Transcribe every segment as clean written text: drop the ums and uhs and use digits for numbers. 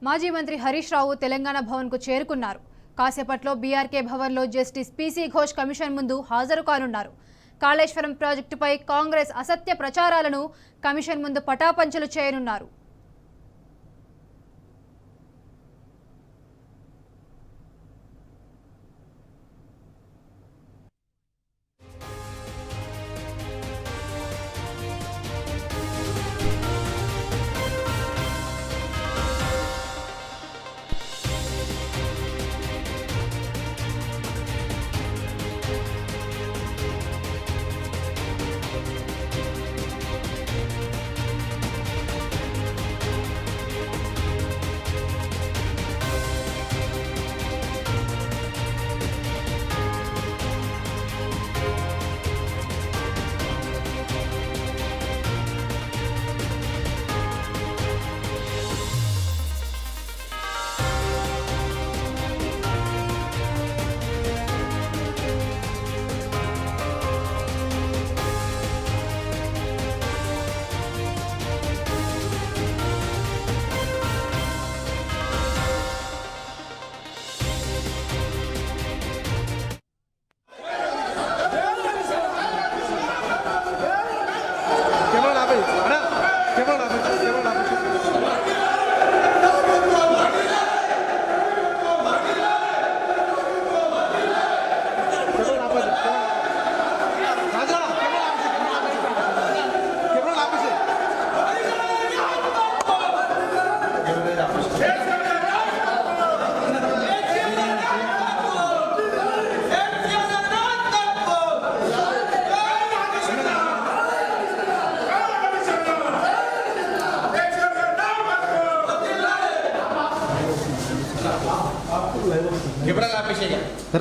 మాజీ మంత్రి హరీష్ రావు తెలంగాణ భవన్కు చేరుకున్నారు. కాసేపట్లో బీఆర్కే భవన్లో జస్టిస్ పీసీ ఘోష్ కమిషన్ ముందు హాజరు కానున్నారు. కాళేశ్వరం ప్రాజెక్టుపై కాంగ్రెస్ అసత్య ప్రచారాలను కమిషన్ ముందు పటాపంచలు చేయనున్నారు.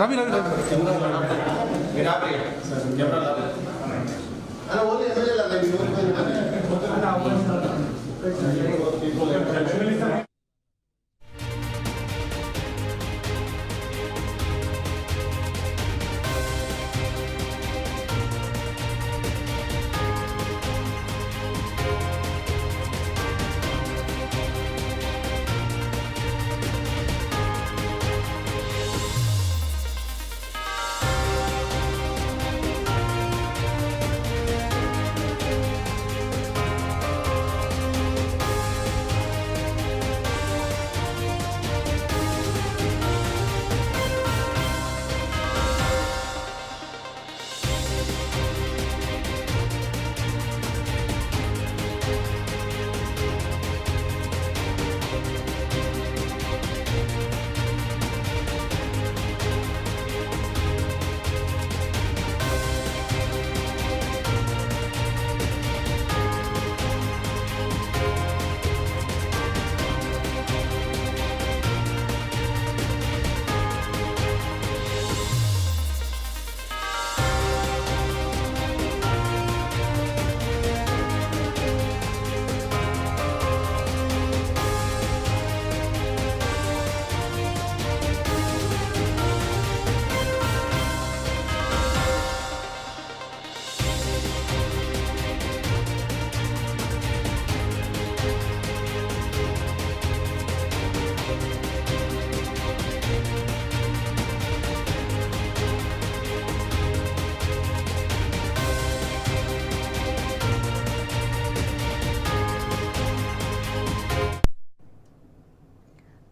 रवि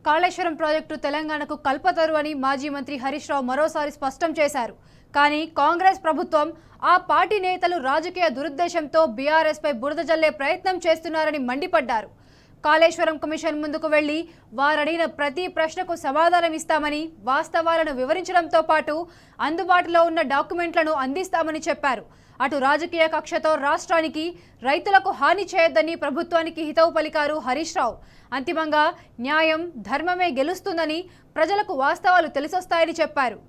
కాళేశ్వరం ప్రాజెక్టు తెలంగాణకు కల్పతరు అని మాజీ మంత్రి హరీష్ రావు మరోసారి స్పష్టం చేశారు. కానీ కాంగ్రెస్ ప్రభుత్వం ఆ పార్టీ నేతలు రాజకీయ దురుద్దేశంతో బీఆర్ఎస్పై బురద జల్లే ప్రయత్నం చేస్తున్నారని మండిపడ్డారు. కాళేశ్వరం కమిషన్ ముందుకు వెళ్లి వారడిగిన ప్రతి ప్రశ్నకు సమాధానం ఇస్తామని, వాస్తవాలను వివరించడంతో పాటు అందుబాటులో ఉన్న డాక్యుమెంట్లను అందిస్తామని చెప్పారు. అటు రాజకీయ కక్షతో రాష్ట్రానికి, రైతులకు హాని చేయొద్దని ప్రభుత్వానికి హితవు పలికారు హరీష్ రావు. అంతిమంగా న్యాయం, ధర్మమే గెలుస్తుందని, ప్రజలకు వాస్తవాలు తెలిసొస్తాయని చెప్పారు.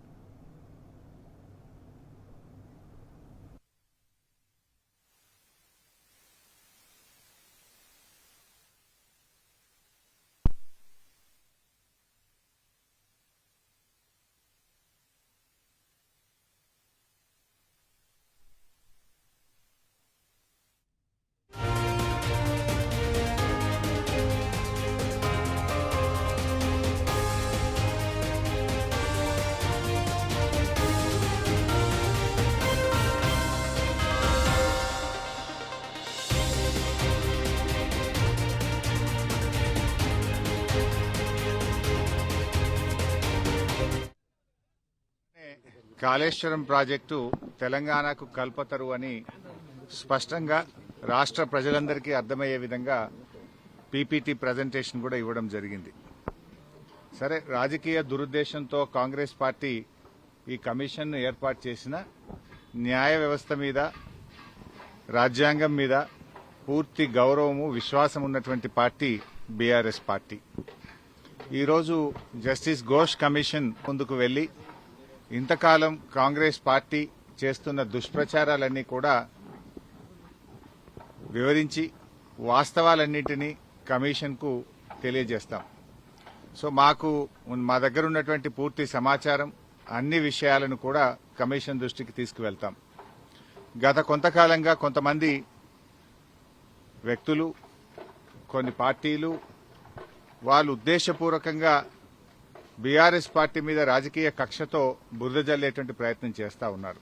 కాళేశ్వరం ప్రాజెక్టు తెలంగాణకు కల్పతరు అని స్పష్టంగా రాష్ట్ర ప్రజలందరికీ అర్థమయ్యే విధంగా పీపీటీ ప్రజెంటేషన్ కూడా ఇవ్వడం జరిగింది. సరే, రాజకీయ దురుద్దేశంతో కాంగ్రెస్ పార్టీ ఈ కమిషన్ను ఏర్పాటు చేసిన న్యాయ వ్యవస్థ మీద, రాజ్యాంగం మీద పూర్తి గౌరవము, విశ్వాసం ఉన్నటువంటి పార్టీ బీఆర్ఎస్ పార్టీ. ఈరోజు జస్టిస్ ఘోష్ కమిషన్ ముందుకు వెళ్లి ఇంతకాలం కాంగ్రెస్ పార్టీ చేస్తున్న దుష్ప్రచారాలన్నీ కూడా వివరించి వాస్తవాలన్నింటినీ కమిషన్కు తెలియజేస్తాం. సో మా దగ్గర ఉన్నటువంటి పూర్తి సమాచారం, అన్ని విషయాలను కూడా కమిషన్ దృష్టికి తీసుకువెళ్తాం. గత కొంతకాలంగా కొంతమంది వ్యక్తులు, కొన్ని పార్టీలు వాళ్ళు ఉద్దేశపూర్వకంగా బీఆర్ఎస్ పార్టీ మీద రాజకీయ కక్షతో బురద జల్లేటువంటి ప్రయత్నం చేస్తూ ఉన్నారు.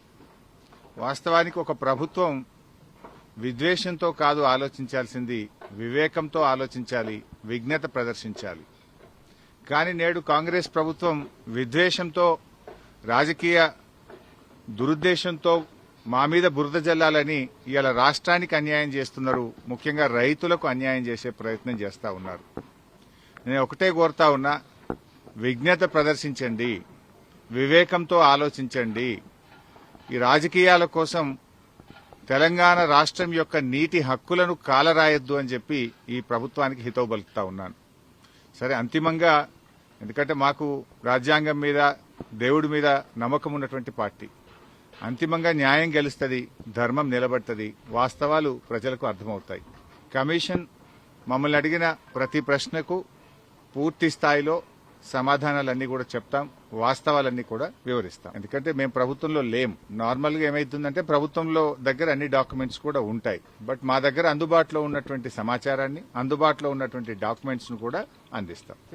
వాస్తవానికి ఒక ప్రభుత్వం విద్వేషంతో కాదు ఆలోచించాల్సింది, వివేకంతో ఆలోచించాలి, విజ్ఞత ప్రదర్శించాలి. కానీ నేడు కాంగ్రెస్ ప్రభుత్వం విద్వేషంతో, రాజకీయ దురుద్దేశంతో మా మీద బురద జల్లాలని ఇవాళ రాష్ట్రానికి అన్యాయం చేస్తున్నారు. ముఖ్యంగా రైతులకు అన్యాయం చేసే ప్రయత్నం చేస్తా ఉన్నారు. నేను ఒకటే కోరుతా ఉన్నా, విజ్ఞత ప్రదర్శించండి, వివేకంతో ఆలోచించండి. ఈ రాజకీయాల కోసం తెలంగాణ రాష్ట్రం యొక్క నీటి హక్కులను కాలరాయొద్దు అని చెప్పి ఈ ప్రభుత్వానికి హితవు పలుకుతా ఉన్నాను. సరే, అంతిమంగా ఎందుకంటే మాకు రాజ్యాంగం మీద, దేవుడి మీద నమ్మకం ఉన్నటువంటి పార్టీ, అంతిమంగా న్యాయం గెలుస్తుంది, ధర్మం నిలబడుతుంది, వాస్తవాలు ప్రజలకు అర్థమవుతాయి. కమిషన్ మమ్మల్ని అడిగిన ప్రతి ప్రశ్నకు పూర్తి స్థాయిలో సమాధానాలన్నీ కూడా చెప్తాం, వాస్తవాలన్నీ కూడా వివరిస్తాం. ఎందుకంటే మేము ప్రభుత్వంలో లేం. నార్మల్ గా ఏమైతుందంటే ప్రభుత్వంలో దగ్గర అన్ని డాక్యుమెంట్స్ కూడా ఉంటాయి. బట్ మా దగ్గర అందుబాటులో ఉన్నటువంటి సమాచారాన్ని, అందుబాటులో ఉన్నటువంటి డాక్యుమెంట్స్ ను కూడా అందిస్తాం.